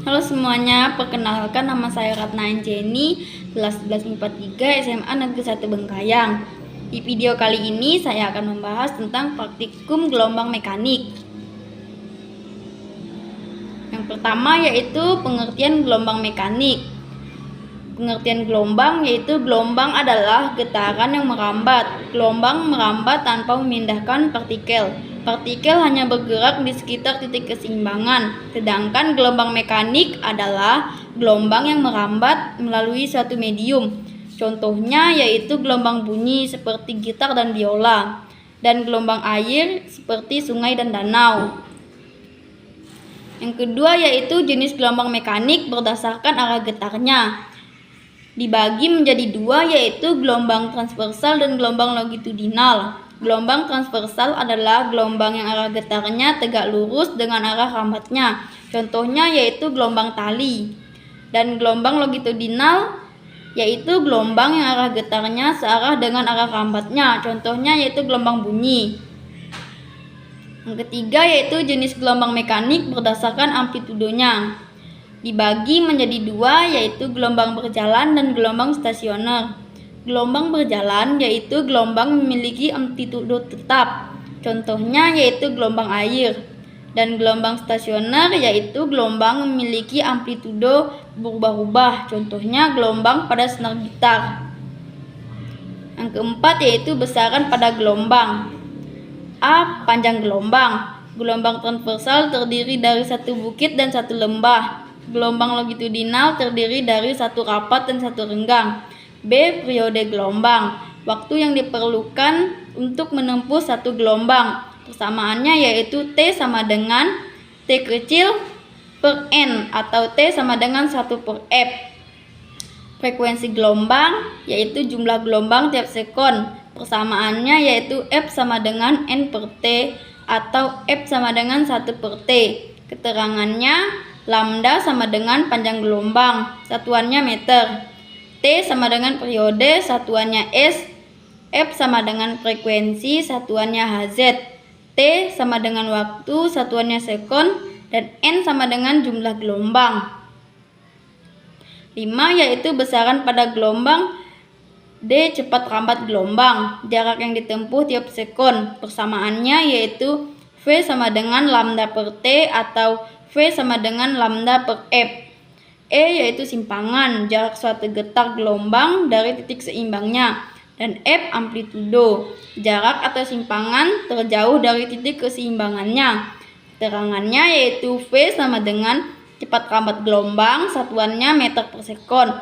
Halo semuanya, perkenalkan nama saya Ratna Anjeni, kelas 11 MIPA 3 SMA Negeri 1 Bengkayang. Di video kali ini saya akan membahas tentang praktikum gelombang mekanik. Yang pertama yaitu pengertian gelombang mekanik. Pengertian gelombang yaitu gelombang adalah getaran yang merambat. Gelombang merambat tanpa memindahkan partikel. Partikel hanya bergerak di sekitar titik keseimbangan. Sedangkan gelombang mekanik adalah gelombang yang merambat melalui suatu medium. Contohnya yaitu gelombang bunyi seperti gitar dan biola, dan gelombang air seperti sungai dan danau. Yang kedua yaitu jenis gelombang mekanik berdasarkan arah getarnya. Dibagi menjadi dua yaitu gelombang transversal dan gelombang longitudinal. Gelombang transversal adalah gelombang yang arah getarnya tegak lurus dengan arah rambatnya. Contohnya yaitu gelombang tali. Dan gelombang longitudinal yaitu gelombang yang arah getarnya searah dengan arah rambatnya. Contohnya yaitu gelombang bunyi. Yang ketiga yaitu jenis gelombang mekanik berdasarkan amplitudenya. Dibagi menjadi dua yaitu gelombang berjalan dan gelombang stasioner. Gelombang berjalan yaitu gelombang memiliki amplitudo tetap. Contohnya yaitu gelombang air. Dan gelombang stasioner yaitu gelombang memiliki amplitudo berubah-ubah. Contohnya gelombang pada senar gitar. Yang keempat yaitu besaran pada gelombang. A. Panjang gelombang. Gelombang transversal terdiri dari satu bukit dan satu lembah. Gelombang longitudinal terdiri dari satu rapat dan satu renggang. B. Periode gelombang. Waktu yang diperlukan untuk menempuh satu gelombang. Persamaannya yaitu T sama dengan T kecil per N atau T sama dengan 1 per F. Frekuensi gelombang yaitu jumlah gelombang tiap sekon. Persamaannya yaitu F sama dengan N per T atau F sama dengan 1 per T. Keterangannya lambda sama dengan panjang gelombang, satuannya meter. T sama dengan periode, satuannya S. F sama dengan frekuensi, satuannya Hz. T sama dengan waktu, satuannya sekon. Dan N sama dengan jumlah gelombang. 5 yaitu besaran pada gelombang. D. Cepat rambat gelombang, jarak yang ditempuh tiap sekon. Persamaannya yaitu V sama dengan lambda per T atau V sama dengan lambda per F. E yaitu simpangan, jarak suatu getar gelombang dari titik seimbangnya. Dan F amplitudo, jarak atau simpangan terjauh dari titik keseimbangannya. Keterangannya yaitu V sama dengan cepat rambat gelombang, satuannya meter per sekon.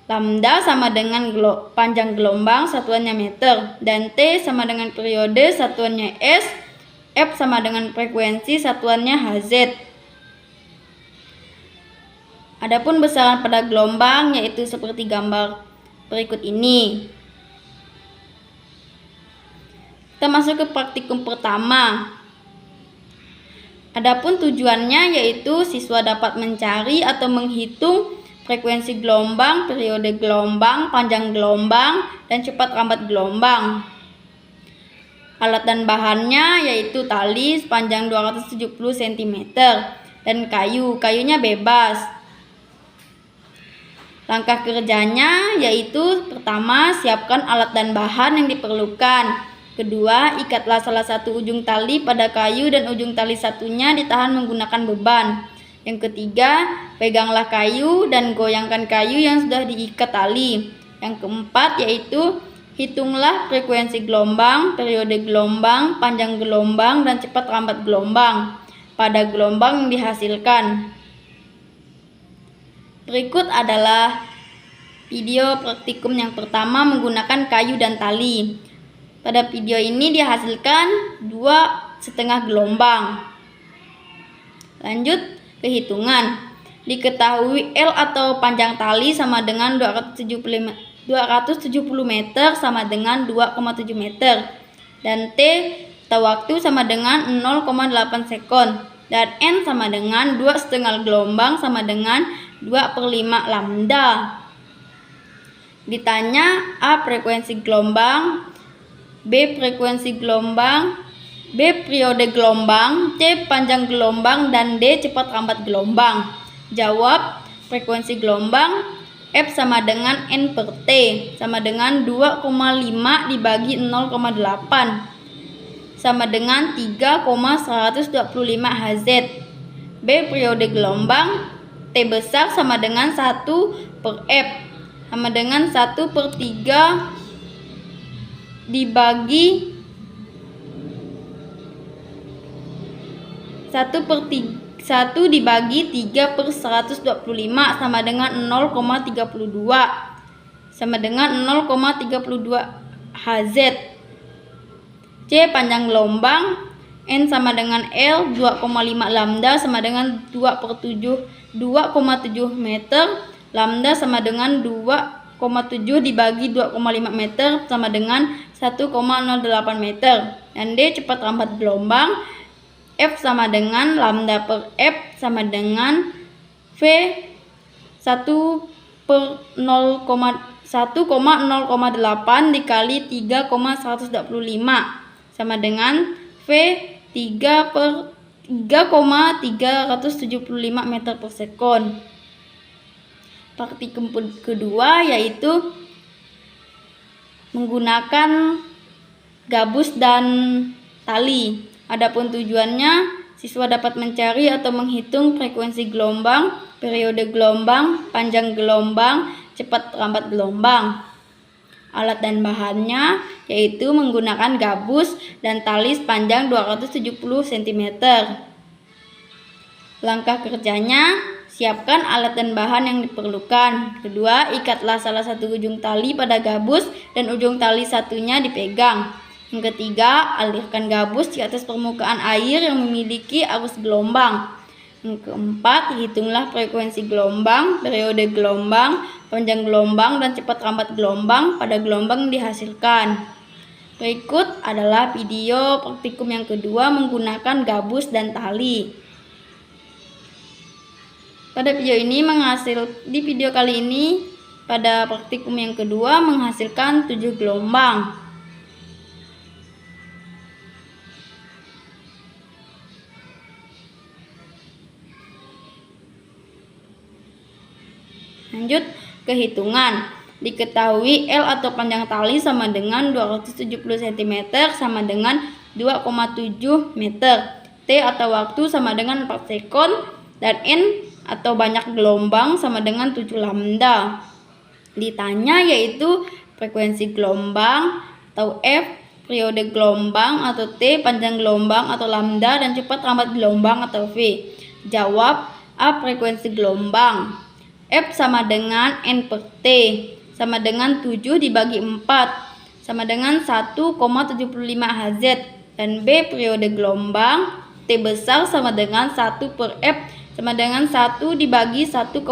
Lambda sama dengan panjang gelombang, satuannya meter. Dan T sama dengan periode, satuannya S. F sama dengan frekuensi, satuannya Hz. Adapun besaran pada gelombang yaitu seperti gambar berikut ini. Kita masuk ke praktikum pertama. Adapun tujuannya yaitu siswa dapat mencari atau menghitung frekuensi gelombang, periode gelombang, panjang gelombang, dan cepat rambat gelombang. Alat dan bahannya yaitu tali sepanjang 270 cm dan kayunya bebas. Langkah kerjanya yaitu pertama, siapkan alat dan bahan yang diperlukan. Kedua, ikatlah salah satu ujung tali pada kayu dan ujung tali satunya ditahan menggunakan beban. Yang ketiga, peganglah kayu dan goyangkan kayu yang sudah diikat tali. Yang keempat yaitu hitunglah frekuensi gelombang, periode gelombang, panjang gelombang, dan cepat rambat gelombang pada gelombang yang dihasilkan. Berikut adalah video praktikum yang pertama menggunakan kayu dan tali. Pada video ini dihasilkan 2,5 gelombang. Lanjut ke hitungan. Diketahui L atau panjang tali sama dengan 270 meter sama dengan 2,7 meter. Dan T atau waktu sama dengan 0,8 sekon. Dan N sama dengan 2,5 gelombang sama dengan 2/5 lambda. Ditanya A. Frekuensi gelombang, B. Frekuensi gelombang, B. Periode gelombang, C. Panjang gelombang, dan D. Cepat rambat gelombang. Jawab, frekuensi gelombang F sama dengan N per T sama dengan 2,5 dibagi 0,8 sama dengan 3,125 Hz. B. Periode gelombang T besar sama dengan 1 per F sama dengan 1 per 3 dibagi 1 dibagi 3 per 125 sama dengan 0,32 sama dengan 0,32 Hz. C. Panjang gelombang N sama dengan L 2,5 lambda sama dengan 2,7 meter. Lambda sama dengan 2,7 dibagi 2,5 meter sama dengan 1,08 meter. Dan D. Cepat lambat gelombang F sama dengan lambda per F sama dengan V 1 per 1,08 dikali 3,125 sama dengan V 3 per 3,375 meter per sekon. Praktikum kedua yaitu menggunakan gabus dan tali. Adapun tujuannya, siswa dapat mencari atau menghitung frekuensi gelombang, periode gelombang, panjang gelombang, cepat lambat gelombang. Alat dan bahannya yaitu menggunakan gabus dan tali sepanjang 270 cm. Langkah kerjanya, siapkan alat dan bahan yang diperlukan. Kedua, ikatlah salah satu ujung tali pada gabus dan ujung tali satunya dipegang. Yang ketiga, alirkan gabus di atas permukaan air yang memiliki arus gelombang. Yang keempat, hitunglah frekuensi gelombang, periode gelombang, panjang gelombang, dan cepat lambat gelombang pada gelombang yang dihasilkan. Berikut adalah video praktikum yang kedua menggunakan gabus dan tali. Pada video kali ini, pada praktikum yang kedua menghasilkan 7 gelombang. Lanjut ke hitungan. Diketahui L atau panjang tali sama dengan 270 cm sama dengan 2,7 meter. T atau waktu sama dengan 4 sekon. Dan N atau banyak gelombang sama dengan 7 lambda. Ditanya yaitu frekuensi gelombang atau F, periode gelombang atau T, panjang gelombang atau lambda, dan cepat lambat gelombang atau V. Jawab, A. Frekuensi gelombang. F sama dengan N per T sama dengan 7 dibagi 4 sama dengan 1,75 Hz. Dan B. Periode gelombang T besar sama dengan 1 per F sama dengan 1 dibagi 1,75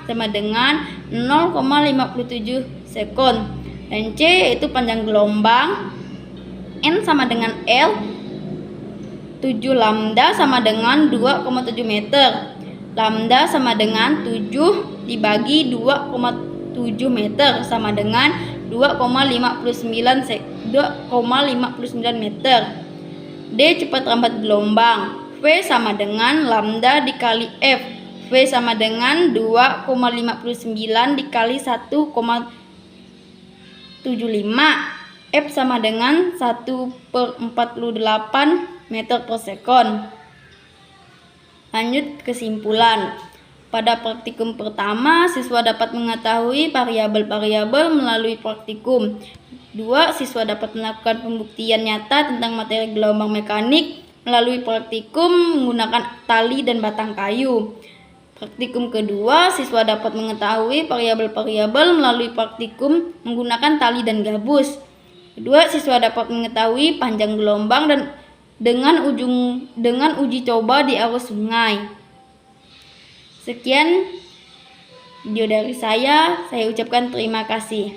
sama dengan 0,57 sekon. Dan C yaitu panjang gelombang N sama dengan L 7 lambda sama dengan 2,7 meter. Lambda sama dengan 7 dibagi 2,7 meter sama dengan 2,59 meter. D. Cepat lambat gelombang V sama dengan lambda dikali F. V sama dengan 2,59 dikali 1,75. F sama dengan 1 per 48 meter per sekon. Lanjut kesimpulan. Pada praktikum pertama, siswa dapat mengetahui variabel-variabel melalui praktikum. 2. Siswa dapat melakukan pembuktian nyata tentang materi gelombang mekanik melalui praktikum menggunakan tali dan batang kayu. Praktikum kedua, siswa dapat mengetahui variabel-variabel melalui praktikum menggunakan tali dan gabus. Kedua, siswa dapat mengetahui panjang gelombang dan dengan uji coba di arus sungai. Sekian video dari saya ucapkan terima kasih.